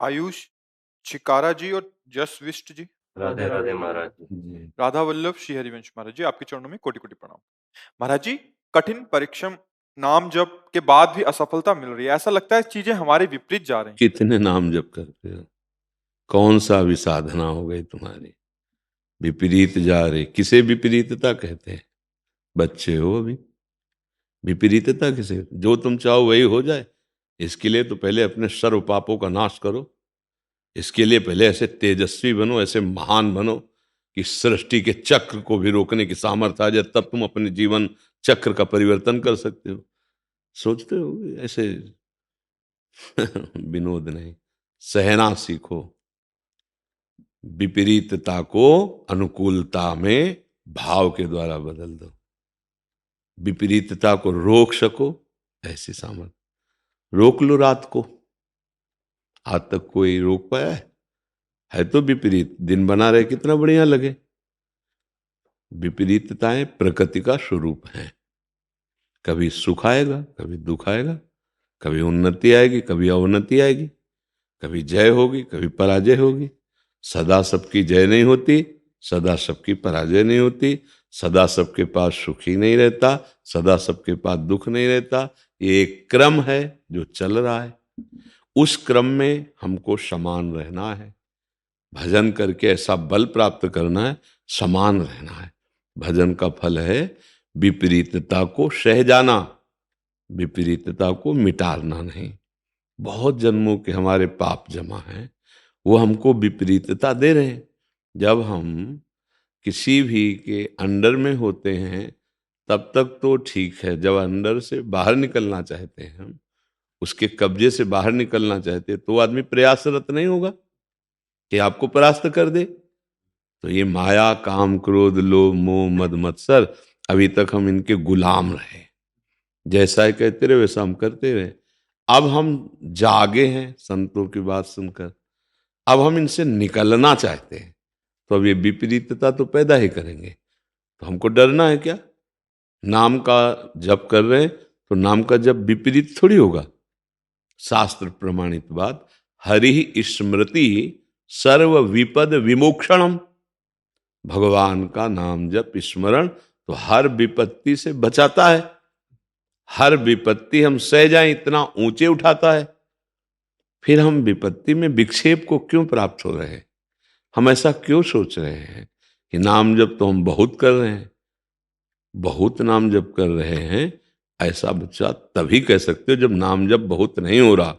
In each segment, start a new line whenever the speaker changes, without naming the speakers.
आयुष, चिकारा जी और जसविष्ट जी,
राधे राधे महाराज जी।
जी
राधा वल्लभ, श्री हरिवंश महाराज जी, आपके चरणों में कोटि कोटि प्रणाम। महाराज जी, कठिन परिश्रम, नाम जप के बाद भी असफलता मिल रही है, ऐसा लगता है चीजें हमारे विपरीत जा रही हैं।
कितने नाम जप करते हो? कौन सा भी साधना हो गई तुम्हारी, विपरीत जा रही। किसे विपरीतता कहते हैं? बच्चे हो अभी, विपरीतता किसे? जो तुम चाहो वही हो जाए। इसके लिए तो पहले अपने सर्व पापों का नाश करो। इसके लिए पहले ऐसे तेजस्वी बनो, ऐसे महान बनो कि सृष्टि के चक्र को भी रोकने की सामर्थ्य आ जाए, तब तुम अपने जीवन चक्र का परिवर्तन कर सकते हो। सोचते हो ऐसे विनोद नहीं। सहना सीखो, विपरीतता को अनुकूलता में भाव के द्वारा बदल दो। विपरीतता को रोक सको ऐसी सामर्थ्य। रोक लो रात को। आज तक कोई रोक पाया है तो विपरीत दिन बना रहे, कितना बढ़िया लगे। विपरीतताएं प्रकृति का स्वरूप है। कभी सुख आएगा, कभी दुख आएगा, कभी उन्नति आएगी, कभी अवनति आएगी, कभी जय होगी, कभी पराजय होगी। सदा सबकी जय नहीं होती, सदा सबकी पराजय नहीं होती, सदा सबके पास सुख ही नहीं रहता, सदा सबके पास दुख नहीं रहता। ये एक क्रम है जो चल रहा है। उस क्रम में हमको समान रहना है। भजन करके ऐसा बल प्राप्त करना है, समान रहना है। भजन का फल है विपरीतता को सह जाना, विपरीतता को मिटाना नहीं। बहुत जन्मों के हमारे पाप जमा हैं, वो हमको विपरीतता दे रहे हैं। जब हम किसी भी के अंडर में होते हैं तब तक तो ठीक है। जब अंडर से बाहर निकलना चाहते हैं हम, उसके कब्जे से बाहर निकलना चाहते हैं, तो आदमी प्रयासरत नहीं होगा कि आपको परास्त कर दे। तो ये माया, काम, क्रोध, लोभ, मोह, मद, मत्सर, अभी तक हम इनके गुलाम रहे। जैसा है कहते रहे वैसा हम करते रहे। अब हम जागे हैं संतों की बात सुनकर, अब हम इनसे निकलना चाहते हैं, तो अब ये विपरीतता तो पैदा ही करेंगे। तो हमको डरना है क्या? नाम का जप कर रहे हैं तो नाम का जप विपरीत थोड़ी होगा। शास्त्र प्रमाणित बात, हरि स्मृति सर्व विपद विमोक्षणम। भगवान का नाम जप स्मरण तो हर विपत्ति से बचाता है। हर विपत्ति हम सह जाएं इतना ऊंचे उठाता है। फिर हम विपत्ति में विक्षेप को क्यों प्राप्त हो रहे हैं? हम ऐसा क्यों सोच रहे हैं कि नाम जप तो हम बहुत कर रहे हैं? बहुत नाम जप कर रहे हैं ऐसा बच्चा तभी कह सकते हो जब नाम जप बहुत नहीं हो रहा।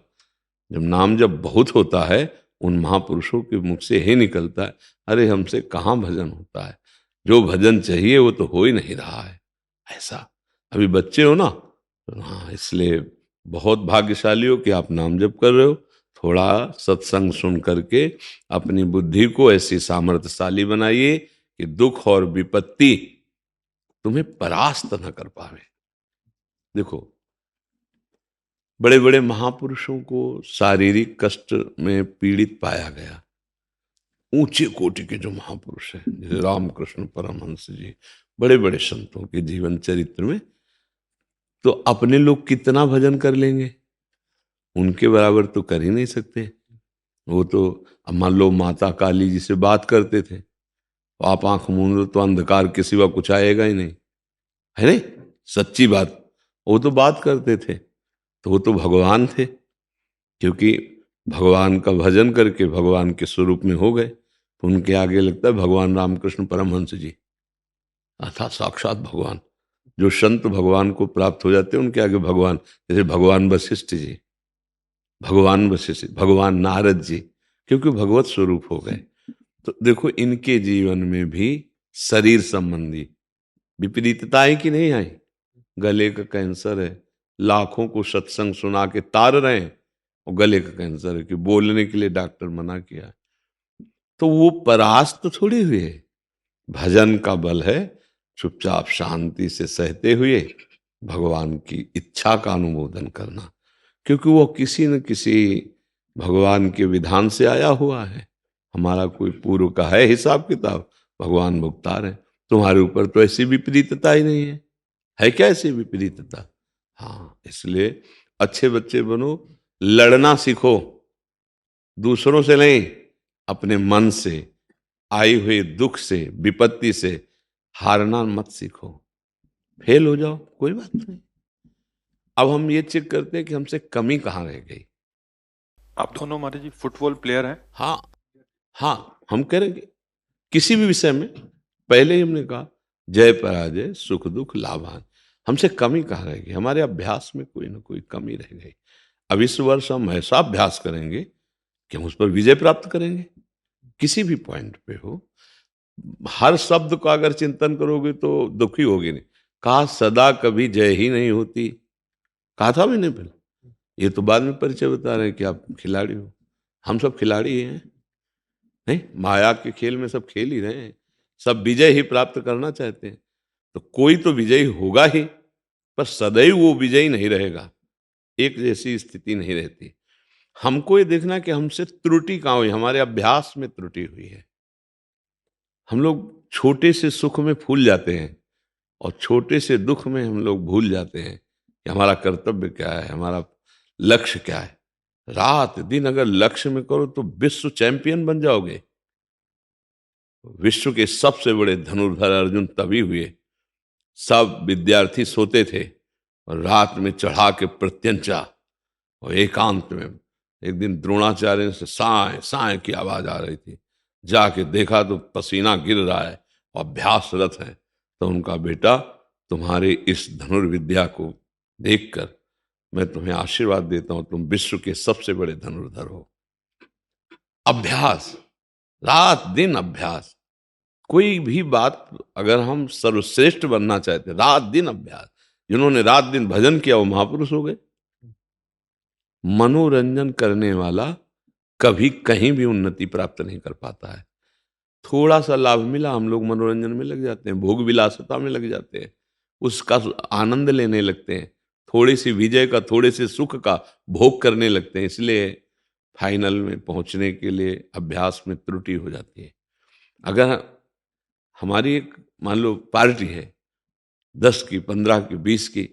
जब नाम जप बहुत होता है, उन महापुरुषों के मुख से ही निकलता है, अरे हमसे कहाँ भजन होता है, जो भजन चाहिए वो तो हो ही नहीं रहा है। ऐसा अभी बच्चे हो ना, हाँ, इसलिए बहुत भाग्यशाली हो कि आप नाम जप कर रहे हो। थोड़ा सत्संग सुन करके अपनी बुद्धि को ऐसी सामर्थ्यशाली बनाइए कि दुख और विपत्ति तुम्हें परास्त न कर पावे। देखो, बड़े बड़े महापुरुषों को शारीरिक कष्ट में पीड़ित पाया गया। ऊंचे कोटि के जो महापुरुष हैं, जैसे रामकृष्ण परमहंस जी, बड़े बड़े संतों के जीवन चरित्र में, तो अपने लोग कितना भजन कर लेंगे, उनके बराबर तो कर ही नहीं सकते। वो तो अब मान लो माता काली जी से बात करते थे, तो आप आंख मूंद लो तो अंधकार के सिवा कुछ आएगा ही नहीं, है नहीं? सच्ची बात। वो तो बात करते थे, तो वो तो भगवान थे, क्योंकि भगवान का भजन करके भगवान के स्वरूप में हो गए। तो उनके आगे लगता है भगवान रामकृष्ण परमहंस जी, अर्थात साक्षात भगवान। जो संत भगवान को प्राप्त हो जाते हैं उनके आगे भगवान, जैसे भगवान वशिष्ठ जी, भगवान वशिष्ठ, भगवान नारद जी, क्योंकि भगवत स्वरूप हो गए। तो देखो इनके जीवन में भी शरीर संबंधी विपरीतताएं कि नहीं आई। गले का कैंसर है, लाखों को सत्संग सुना के तार रहे हैं, और गले का कैंसर है कि बोलने के लिए डॉक्टर मना किया। तो वो परास्त तो थोड़ी हुए। भजन का बल है चुपचाप शांति से सहते हुए भगवान की इच्छा का अनुमोदन करना, क्योंकि वो किसी न किसी भगवान के विधान से आया हुआ है। हमारा कोई पूर्व का है हिसाब किताब, भगवान भुगता रहे। तुम्हारे ऊपर तो ऐसी विपरीतता ही नहीं है क्या ऐसी विपरीतता? हाँ, इसलिए अच्छे बच्चे बनो, लड़ना सीखो। दूसरों से नहीं, अपने मन से, आई हुई दुख से, विपत्ति से हारना मत सीखो। फेल हो जाओ, कोई बात नहीं। अब हम ये चेक करते हैं कि हमसे कमी कहाँ रह गई।
आप दोनों महाराज जी फुटबॉल प्लेयर हैं।
हाँ, हाँ, हम करेंगे किसी भी विषय में। पहले ही हमने कहा, जय पराजय, सुख दुख, लाभान। हमसे कमी कहाँ रह गई? हमारे अभ्यास में कोई ना कोई कमी रह गई। अब इस वर्ष हम ऐसा अभ्यास करेंगे कि हम उस पर विजय प्राप्त करेंगे, किसी भी पॉइंट पे हो। हर शब्द का अगर चिंतन करोगे तो दुखी होगी नहीं। कहा सदा कभी जय ही नहीं होती, कहा था मैंने पहले। ये तो बाद में परिचय बता रहे हैं कि आप खिलाड़ी हो। हम सब खिलाड़ी ही हैं, नहीं? माया के खेल में सब खेल ही रहे हैं, सब विजय ही प्राप्त करना चाहते हैं। तो कोई तो विजयी होगा ही, पर सदैव वो विजयी नहीं रहेगा, एक जैसी स्थिति नहीं रहती। हमको ये देखना कि हमसे त्रुटि कहाँ हुई, हमारे अभ्यास में त्रुटि हुई है। हम लोग छोटे से सुख में फूल जाते हैं और छोटे से दुख में हम लोग भूल जाते हैं कि हमारा कर्तव्य क्या है, हमारा लक्ष्य क्या है। रात दिन अगर लक्ष्य में करो तो विश्व चैंपियन बन जाओगे। विश्व के सबसे बड़े धनुर्धर अर्जुन तभी हुए, सब विद्यार्थी सोते थे और रात में चढ़ा के प्रत्यंचा और एकांत में एक दिन द्रोणाचार्य से साय साय की आवाज आ रही थी। जाके देखा तो पसीना गिर रहा है और अभ्यासरत है। तो उनका, बेटा तुम्हारे इस धनुर्विद्या को देखकर मैं तुम्हें आशीर्वाद देता हूं, तुम विश्व के सबसे बड़े धनुर्धर हो। अभ्यास, रात दिन अभ्यास। कोई भी बात अगर हम सर्वश्रेष्ठ बनना चाहते, रात दिन अभ्यास। जिन्होंने रात दिन भजन किया वो महापुरुष हो गए। मनोरंजन करने वाला कभी कहीं भी उन्नति प्राप्त नहीं कर पाता है। थोड़ा सा लाभ मिला, हम लोग मनोरंजन में लग जाते हैं, भोग विलासता में लग जाते हैं, उसका आनंद लेने लगते हैं, थोड़ी सी विजय का, थोड़े से सुख का भोग करने लगते हैं। इसलिए फाइनल में पहुंचने के लिए अभ्यास में त्रुटि हो जाती है। अगर हमारी एक मान लो पार्टी है 10 की, 15 की, 20 की,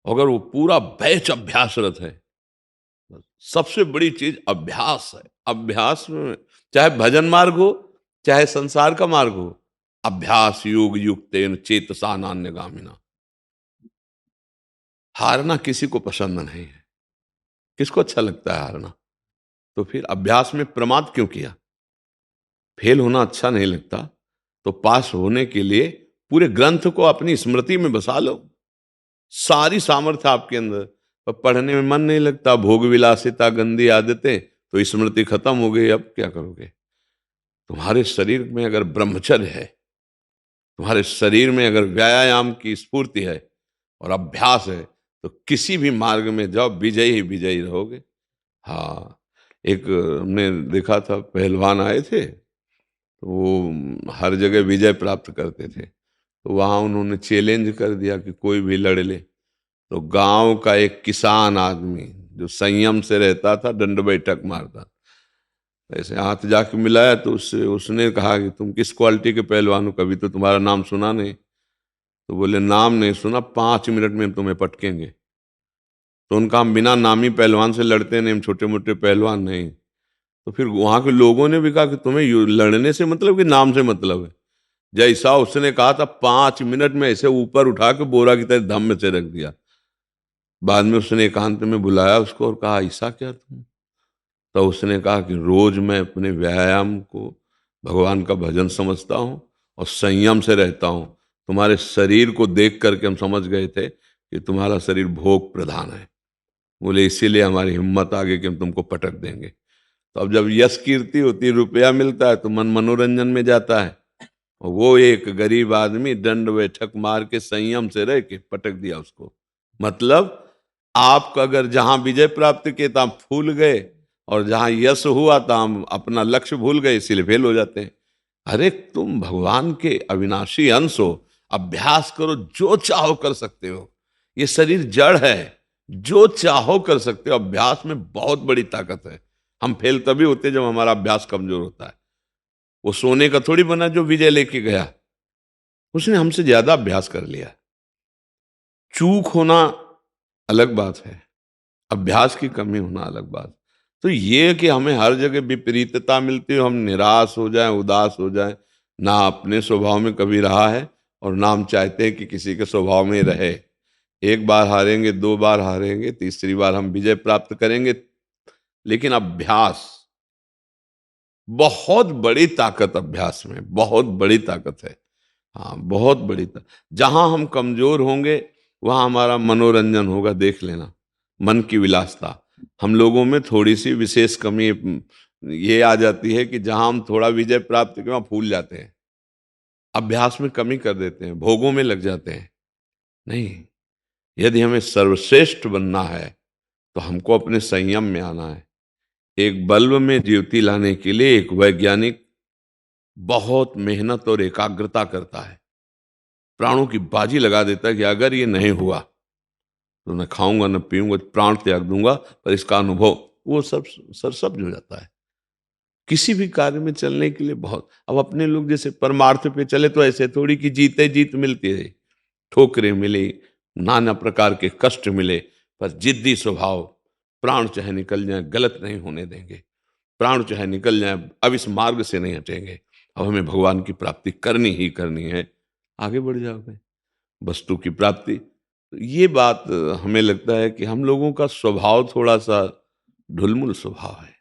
अगर वो पूरा बैच अभ्यासरत है, सबसे बड़ी चीज अभ्यास है। अभ्यास में चाहे भजन मार्ग हो चाहे संसार का मार्ग हो, अभ्यास योग युक्तेन चेतसा नान्यगामिना। हारना किसी को पसंद नहीं है, किसको अच्छा लगता है हारना? तो फिर अभ्यास में प्रमाद क्यों किया? फेल होना अच्छा नहीं लगता तो पास होने के लिए पूरे ग्रंथ को अपनी स्मृति में बसा लो, सारी सामर्थ्य आपके अंदर। पर पढ़ने में मन नहीं लगता, भोग विलासिता, गंदी आदतें, तो स्मृति खत्म हो गई, अब क्या करोगे? तुम्हारे शरीर में अगर ब्रह्मचर्य है, तुम्हारे शरीर में अगर व्यायाम की स्फूर्ति है और अभ्यास है, तो किसी भी मार्ग में जाओ, विजयी ही विजयी रहोगे। हाँ, एक हमने देखा था, पहलवान आए थे तो वो हर जगह विजय प्राप्त करते थे। तो वहां उन्होंने चैलेंज कर दिया कि कोई भी लड़ ले। तो गांव का एक किसान आदमी जो संयम से रहता था, दंड बैठक मारता, ऐसे हाथ जाके मिलाया तो उसने कहा कि तुम किस क्वालिटी के पहलवान हो, कभी तो तुम्हारा नाम सुना नहीं। तो बोले नाम नहीं सुना, 5 मिनट में हम तुम्हें पटकेंगे। तो उनका, हम बिना नामी पहलवान से लड़ते नहीं, हम छोटे मोटे पहलवान नहीं। तो फिर वहां के लोगों ने भी कहा कि तुम्हें लड़ने से मतलब कि नाम से मतलब है? जैसा उसने कहा था, 5 मिनट में ऐसे ऊपर उठा के बोरा की तरह धम में से रख दिया। बाद में उसने एकांत में बुलाया उसको और कहा, ऐसा क्या तुम? तो उसने कहा कि रोज मैं अपने व्यायाम को भगवान का भजन समझता हूँ और संयम से रहता हूँ। तुम्हारे शरीर को देख करके हम समझ गए थे कि तुम्हारा शरीर भोग प्रधान है। बोले इसीलिए हमारी हिम्मत आ गई कि हम तुमको पटक देंगे। तो अब जब यश कीर्ति होती है, रुपया मिलता है, तो मन मनोरंजन में जाता है। और वो एक गरीब आदमी दंड बैठक मार के संयम से रह के पटक दिया उसको। मतलब आपका अगर जहां विजय प्राप्त किए तो आप फूल गए, और जहां यश हुआ तो हम अपना लक्ष्य भूल गए, इसीलिए फेल हो जाते हैं। अरे तुम भगवान के अविनाशी अंश हो, अभ्यास करो, जो चाहो कर सकते हो। ये शरीर जड़ है, जो चाहो कर सकते हो। अभ्यास में बहुत बड़ी ताकत है। हम फेल तभी होते जब हमारा अभ्यास कमजोर होता है। वो सोने का थोड़ी बना जो विजय लेके गया, उसने हमसे ज्यादा अभ्यास कर लिया। चूक होना अलग बात है, अभ्यास की कमी होना अलग बात। तो तो ये कि हमें हर जगह विपरीतता मिलती है, हम निराश हो जाएं, उदास हो जाएं, ना अपने स्वभाव में कभी रहा है और ना हम चाहते हैं कि किसी के स्वभाव में रहे। एक बार हारेंगे, दो बार हारेंगे, तीसरी बार हम विजय प्राप्त करेंगे। लेकिन अभ्यास, बहुत बड़ी ताकत अभ्यास में, बहुत बड़ी ताकत है। हाँ, बहुत बड़ी ताकत। जहां हम कमजोर होंगे वहां हमारा मनोरंजन होगा, देख लेना, मन की विलासता। हम लोगों में थोड़ी सी विशेष कमी ये आ जाती है कि जहां हम थोड़ा विजय प्राप्त करके वहां भूल जाते हैं, अभ्यास में कमी कर देते हैं, भोगों में लग जाते हैं। नहीं, यदि हमें सर्वश्रेष्ठ बनना है तो हमको अपने संयम में आना है। एक बल्ब में ज्योति लाने के लिए एक वैज्ञानिक बहुत मेहनत और एकाग्रता करता है, प्राणों की बाजी लगा देता है कि अगर ये नहीं हुआ तो न खाऊंगा न पीऊंगा, प्राण त्याग दूंगा, पर इसका अनुभव वो सब सरसब्ज हो जाता है। किसी भी कार्य में चलने के लिए बहुत, अब अपने लोग जैसे परमार्थ पे चले तो ऐसे थोड़ी कि जीते जीत मिलती है, ठोकरें मिली, नाना प्रकार के कष्ट मिले, पर जिद्दी स्वभाव, प्राण चाहे निकल जाए गलत नहीं होने देंगे, प्राण चाहे निकल जाए अब इस मार्ग से नहीं हटेंगे, अब हमें भगवान की प्राप्ति करनी ही करनी है, आगे बढ़ जाओगे वस्तु की प्राप्ति। तो ये बात हमें लगता है कि हम लोगों का स्वभाव थोड़ा सा ढुलमुल स्वभाव है।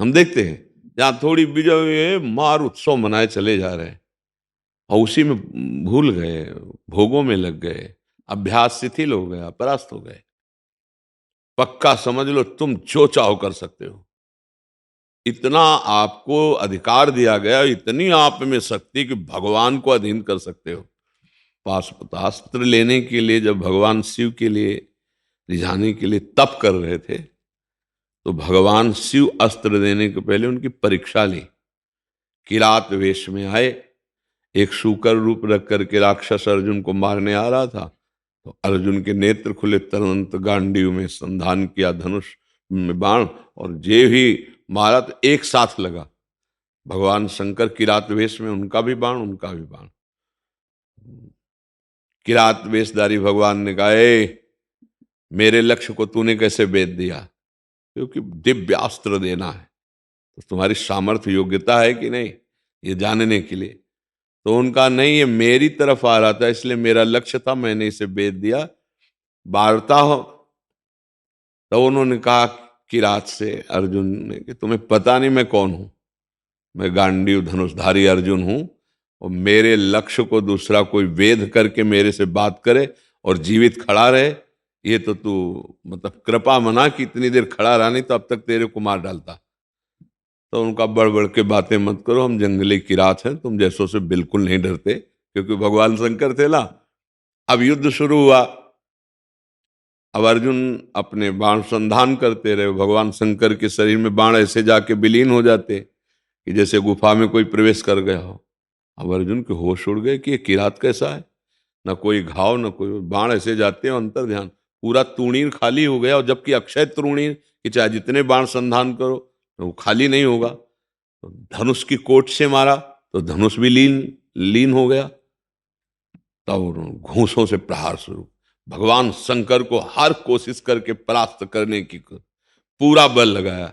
हम देखते हैं जहाँ थोड़ी विजय मार उत्सव मनाए चले जा रहे हैं और उसी में भूल गए, भोगों में लग गए, अभ्यास शिथिल हो गया, परास्त हो गए। पक्का समझ लो तुम जो चाहो कर सकते हो, इतना आपको अधिकार दिया गया, इतनी आप में शक्ति कि भगवान को अधीन कर सकते हो। पाशुपतास्त्र लेने के लिए जब भगवान शिव के लिए रिझाने के लिए तप कर रहे थे तो भगवान शिव अस्त्र देने के पहले उनकी परीक्षा ली। किरात वेश में आए, एक शूकर रूप रख करके राक्षस अर्जुन को मारने आ रहा था, तो अर्जुन के नेत्र खुले, तुरंत गांडीव में संधान किया, धनुष में बाण, और जे ही मारा तो एक साथ लगा। भगवान शंकर किरात वेश में, उनका भी बाण उनका भी बाण। किरात वेशधारी भगवान ने कहा, मेरे लक्ष्य को तूने कैसे भेद दिया? क्योंकि दिव्यास्त्र देना है तो तुम्हारी सामर्थ्य योग्यता है कि नहीं, ये जानने के लिए। तो उनका नहीं, ये मेरी तरफ आ रहा था इसलिए मेरा लक्ष्य था, मैंने इसे भेद दिया, वार्ता हो। तो उन्होंने कहा किरात से अर्जुन ने कि तुम्हें पता नहीं मैं कौन हूं, मैं गांडीव धनुषधारी अर्जुन हूं, और मेरे लक्ष्य को दूसरा कोई वेध करके मेरे से बात करे और जीवित खड़ा रहे, ये तो तू मतलब कृपा मना कि इतनी देर खड़ा रहा, नहीं तो अब तक तेरे को मार डालता। तो उनका बढ़ बढ़ के बातें मत करो, हम जंगली किरात हैं, तुम जैसों से बिल्कुल नहीं डरते, क्योंकि भगवान शंकर थे ना। अब युद्ध शुरू हुआ, अब अर्जुन अपने बाण संधान करते रहे, भगवान शंकर के शरीर में बाण ऐसे जाके विलीन हो जाते कि जैसे गुफा में कोई प्रवेश कर गया हो। अब अर्जुन के होश उड़ गए कि ये किरात कैसा है, ना कोई घाव ना कोई, बाण ऐसे जाते हैं, अंतर ध्यान, पूरा तूणीर खाली हो गया, और जबकि अक्षय तूणीर कि चाहे जितने बाण संधान करो तो वो खाली नहीं होगा। तो धनुष की कोट से मारा तो धनुष भी लीन लीन हो गया। तब घूंसों से प्रहार शुरू, भगवान शंकर को हर कोशिश करके परास्त करने की पूरा बल लगाया,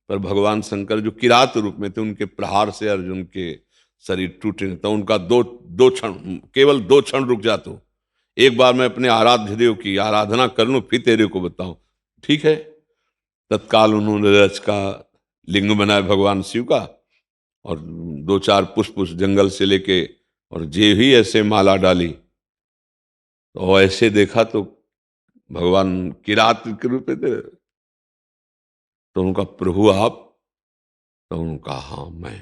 पर भगवान शंकर जो किरात रूप में थे, उनके प्रहार से अर्जुन के शरीर टूटे, तो उनका दो दो क्षण, केवल 2 क्षण रुक जा, तो एक बार मैं अपने आराध्य देव की आराधना कर लूं फिर तेरे को बताऊं। ठीक है, तत्काल उन्होंने रच का लिंग बनाया भगवान शिव का, और 2-4 पुष्प उस जंगल से लेके, और जे ही ऐसे माला डाली तो ऐसे देखा तो भगवान किरात के रूप में थे। तो उनका प्रभु आप? तो उनका हाँ मैं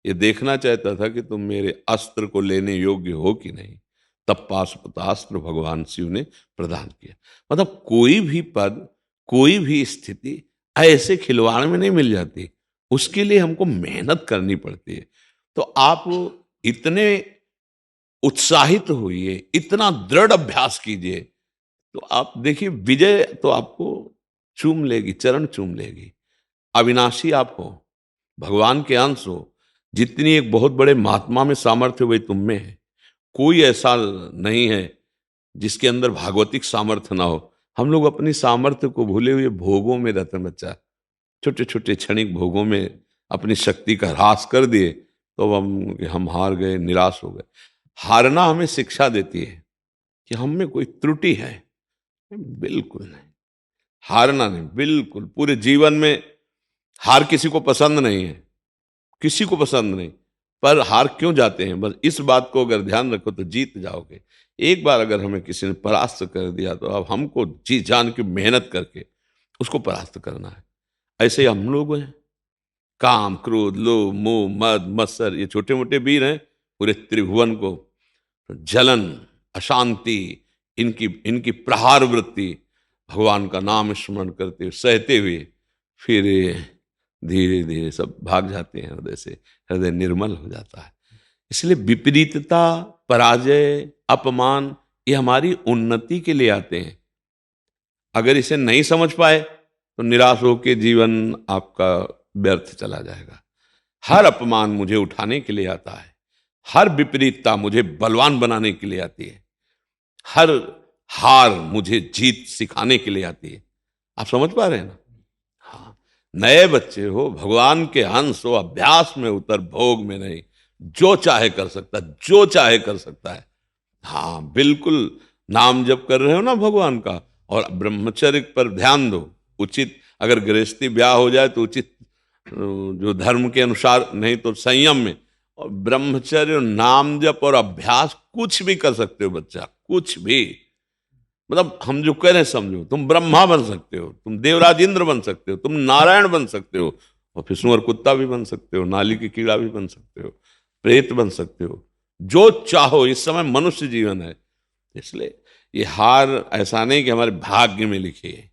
ये देखना चाहता था कि तुम मेरे अस्त्र को लेने योग्य हो कि नहीं। तब पाशुपतास्त्र भगवान शिव ने प्रदान किया। मतलब कोई भी पद, कोई भी स्थिति ऐसे खिलवाड़ में नहीं मिल जाती, उसके लिए हमको मेहनत करनी पड़ती है। तो आप इतने उत्साहित होइए, इतना दृढ़ अभ्यास कीजिए, तो आप देखिए विजय तो आपको चूम लेगी, चरण चूम लेगी। अविनाशी आप हो, भगवान के अंश हो, जितनी एक बहुत बड़े महात्मा में सामर्थ्य वही तुम में है। कोई ऐसा नहीं है जिसके अंदर भागवतिक सामर्थ्य ना हो। हम लोग अपनी सामर्थ्य को भूले हुए भोगों में रहते बच्चा। छोटे छोटे क्षणिक भोगों में अपनी शक्ति का ह्रास कर दिए तो हम हार गए, निराश हो गए। हारना हमें शिक्षा देती है कि हम में कोई त्रुटि है। बिल्कुल नहीं, हारना नहीं, बिल्कुल। पूरे जीवन में हार किसी को पसंद नहीं है, किसी को पसंद नहीं, पर हार क्यों जाते हैं? बस इस बात को अगर ध्यान रखो तो जीत जाओगे। एक बार अगर हमें किसी ने परास्त कर दिया तो अब हमको जी जान की मेहनत करके उसको परास्त करना है। ऐसे ही हम लोग हैं, काम, क्रोध, लोभ, मोह, मद, मत्सर, ये छोटे मोटे वीर हैं, पूरे त्रिभुवन को जलन, अशांति, इनकी इनकी प्रहार वृत्ति भगवान का नाम स्मरण करते हुए, सहते हुए, फिर धीरे धीरे सब भाग जाते हैं हृदय से, हृदय निर्मल हो जाता है। इसलिए विपरीतता, पराजय, अपमान, ये हमारी उन्नति के लिए आते हैं। अगर इसे नहीं समझ पाए तो निराश होकर जीवन आपका व्यर्थ चला जाएगा। हर अपमान मुझे उठाने के लिए आता है, हर विपरीतता मुझे बलवान बनाने के लिए आती है, हर हार मुझे जीत सिखाने के लिए आती है। आप समझ पा रहे हैं ना? हाँ, नए बच्चे हो, भगवान के अंश हो, अभ्यास में उतर, भोग में नहीं। जो चाहे कर सकता है, जो चाहे कर सकता है। हाँ बिल्कुल, नाम जप कर रहे हो ना भगवान का, और ब्रह्मचर्य पर ध्यान दो। उचित, अगर गृहस्थी ब्याह हो जाए तो उचित जो धर्म के अनुसार, नहीं तो संयम में। और ब्रह्मचर्य, नाम जप और अभ्यास कुछ भी कर सकते हो बच्चा, कुछ भी। मतलब हम जो कह रहे हैं समझो, तुम ब्रह्मा बन सकते हो, तुम देवराज इंद्र बन सकते हो, तुम नारायण बन सकते हो, और फिर सुअर कुत्ता भी बन सकते हो, नाली की कीड़ा भी बन सकते हो, प्रेत बन सकते हो, जो चाहो। इस समय मनुष्य जीवन है। इसलिए ये हार ऐसा नहीं कि हमारे भाग्य में लिखी है,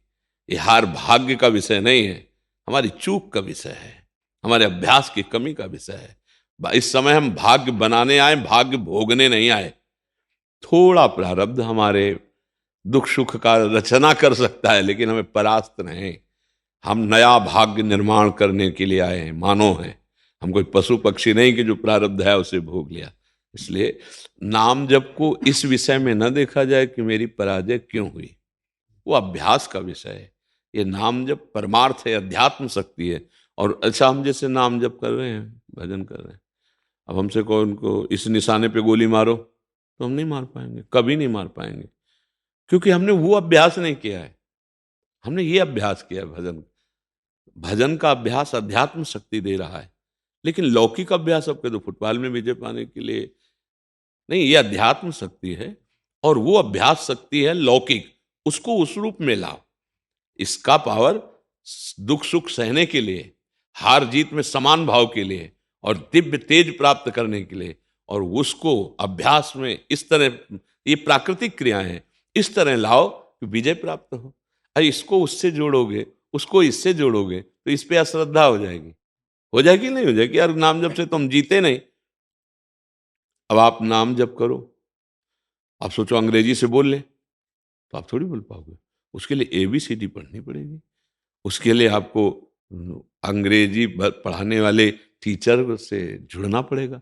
ये हार भाग्य का विषय नहीं है, हमारी चूक का विषय है, हमारे अभ्यास की कमी का विषय है। इस समय हम भाग्य बनाने आए, भाग्य भोगने नहीं आए। थोड़ा प्रारब्ध हमारे दुख सुख का रचना कर सकता है, लेकिन हमें परास्त नहीं। हम नया भाग्य निर्माण करने के लिए आए हैं, मानव हैं हम, कोई पशु पक्षी नहीं कि जो प्रारब्ध है उसे भोग लिया। इसलिए नाम जप को इस विषय में न देखा जाए कि मेरी पराजय क्यों हुई, वो अभ्यास का विषय है। ये नाम जप परमार्थ है, अध्यात्म शक्ति है। और अच्छा, हम जैसे नाम जप कर रहे हैं, भजन कर रहे हैं, अब हमसे कोई उनको इस निशाने पे गोली मारो तो हम नहीं मार पाएंगे, कभी नहीं मार पाएंगे, क्योंकि हमने वो अभ्यास नहीं किया है। हमने ये अभ्यास किया है, भजन। भजन का अभ्यास अध्यात्म शक्ति दे रहा है, लेकिन लौकिक अभ्यास आपके तो फुटबॉल में विजय पाने के लिए नहीं, ये अध्यात्म शक्ति है। और वो अभ्यास शक्ति है लौकिक, उसको उस रूप में लाओ। इसका पावर दुख सुख सहने के लिए, हार जीत में समान भाव के लिए, और दिव्य तेज प्राप्त करने के लिए। और उसको अभ्यास में इस तरह, ये प्राकृतिक क्रियाएं हैं, इस तरह लाओ कि विजय प्राप्त हो। अरे इसको उससे जोड़ोगे, उसको इससे जोड़ोगे तो इस पे अश्रद्धा हो जाएगी। हो जाएगी नहीं हो जाएगी? यार नाम जप से तो हम जीते नहीं। अब आप नाम जप करो, आप सोचो अंग्रेजी से बोल ले तो आप थोड़ी बोल पाओगे। उसके लिए ABCD पढ़नी पड़ेगी, उसके लिए आपको अंग्रेजी पढ़ाने वाले टीचर से जुड़ना पड़ेगा,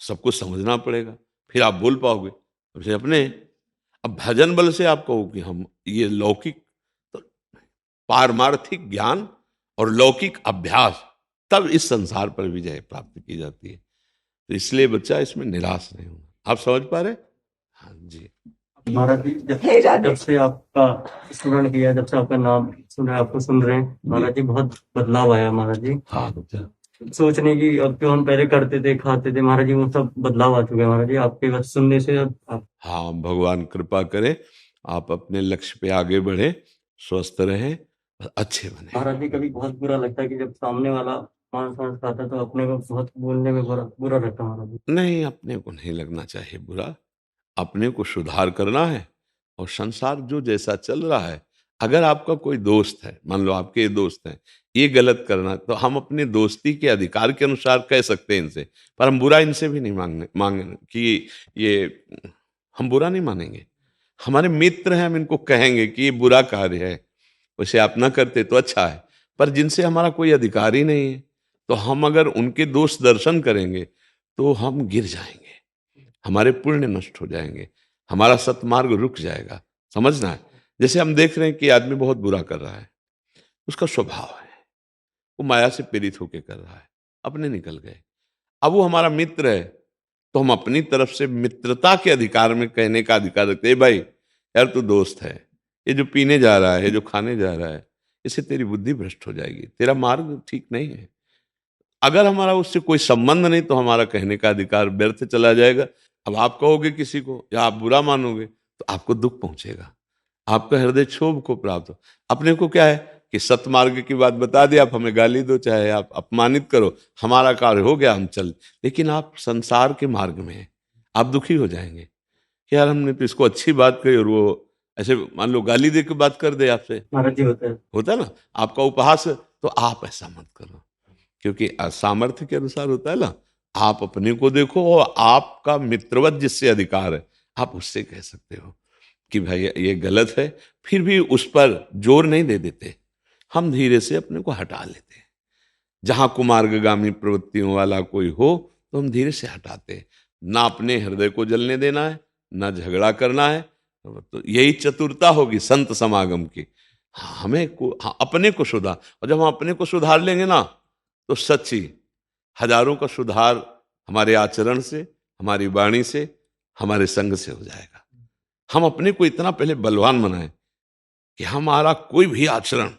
सब कुछ समझना पड़ेगा, फिर आप बोल पाओगे। अब अपने, अब भजन बल से आप कहो कि हम ये लौकिक, तो पारमार्थिक ज्ञान और लौकिक अभ्यास, तब इस संसार पर विजय प्राप्त की जाती है। तो इसलिए बच्चा इसमें निराश नहीं होना। आप समझ पा रहे? हाँ जी
महाराज जी, जब से आपका स्मरण किया, जब से आपका नाम सुना, आपको सुन रहे हैं महाराज जी, बहुत बदलाव आया महाराज जी।
हाँ बच्चा,
सोचने की, अब जो हम पहले करते थे, खाते थे महाराज जी, वो सब बदलाव आ चुके हैं महाराज जी आपके बात सुनने से। अब
हाँ भगवान कृपा करे, आप अपने लक्ष्य पे आगे बढ़े, स्वस्थ रहे, अच्छे बने।
महाराज जी, कभी बहुत बुरा लगता है कि जब सामने वाला मांस वांस खाता है तो अपने को बहुत बोलने में बुरा लगता है महाराज जी।
नहीं, अपने को नहीं लगना चाहिए बुरा, अपने को सुधार करना है। और संसार जो जैसा चल रहा है, अगर आपका कोई दोस्त है, मान लो आपके दोस्त हैं, ये गलत करना, तो हम अपने दोस्ती के अधिकार के अनुसार कह सकते हैं इनसे, पर हम बुरा इनसे भी नहीं मांगे कि ये, हम बुरा नहीं मानेंगे। हमारे मित्र हैं, हम इनको कहेंगे कि ये बुरा कार्य है, वैसे आप ना करते तो अच्छा है। पर जिनसे हमारा कोई अधिकार ही नहीं है, तो हम अगर उनके दोष दर्शन करेंगे तो हम गिर जाएंगे, हमारे पुण्य नष्ट हो जाएंगे, हमारा सतमार्ग रुक जाएगा। समझना है, जैसे हम देख रहे हैं कि आदमी बहुत बुरा कर रहा है, उसका स्वभाव है, वो माया से प्रेरित होकर कर रहा है, अपने निकल गए। अब वो हमारा मित्र है तो हम अपनी तरफ से मित्रता के अधिकार में कहने का अधिकार रखते हैं, भाई यार तू दोस्त है, ये जो पीने जा रहा है, जो खाने जा रहा है, इससे तेरी बुद्धि भ्रष्ट हो जाएगी, तेरा मार्ग ठीक नहीं है। अगर हमारा उससे कोई संबंध नहीं तो हमारा कहने का अधिकार व्यर्थ चला जाएगा। अब आप कहोगे किसी को या आप बुरा मानोगे तो आपको दुख पहुंचेगा, आपका हृदय क्षोभ को प्राप्त हो। अपने को क्या है कि सतमार्ग की बात बता दी, आप हमें गाली दो, चाहे आप अपमानित करो, हमारा कार्य हो गया, हम चल। लेकिन आप संसार के मार्ग में हैं, आप दुखी हो जाएंगे कि यार हमने तो इसको अच्छी बात कही और वो ऐसे मान लो गाली दे के बात कर दे आपसे,
महाराज जी
होता है ना आपका उपहास। तो आप ऐसा मत करो, क्योंकि सामर्थ्य के अनुसार होता है ना। आप अपने को देखो और आपका मित्रवत जिससे अधिकार है आप उससे कह सकते हो कि भाई ये गलत है, फिर भी उस पर जोर नहीं दे देते, हम धीरे से अपने को हटा लेते हैं। जहां कुमार्गगामी प्रवृत्तियों वाला कोई हो तो हम धीरे से हटाते हैं, ना अपने हृदय को जलने देना है, ना झगड़ा करना है। तो यही चतुरता होगी संत समागम की। अपने को सुधार, और जब हम अपने को सुधार लेंगे ना तो सच्ची हजारों का सुधार हमारे आचरण से, हमारी वाणी से, हमारे संग से हो जाएगा। हम अपने को इतना पहले बलवान बनाएं कि हमारा कोई भी आचरण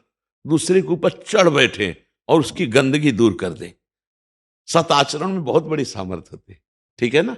दूसरे के ऊपर चढ़ बैठे और उसकी गंदगी दूर कर दे। सत आचरण में बहुत बड़ी सामर्थ्य होती है, ठीक है ना।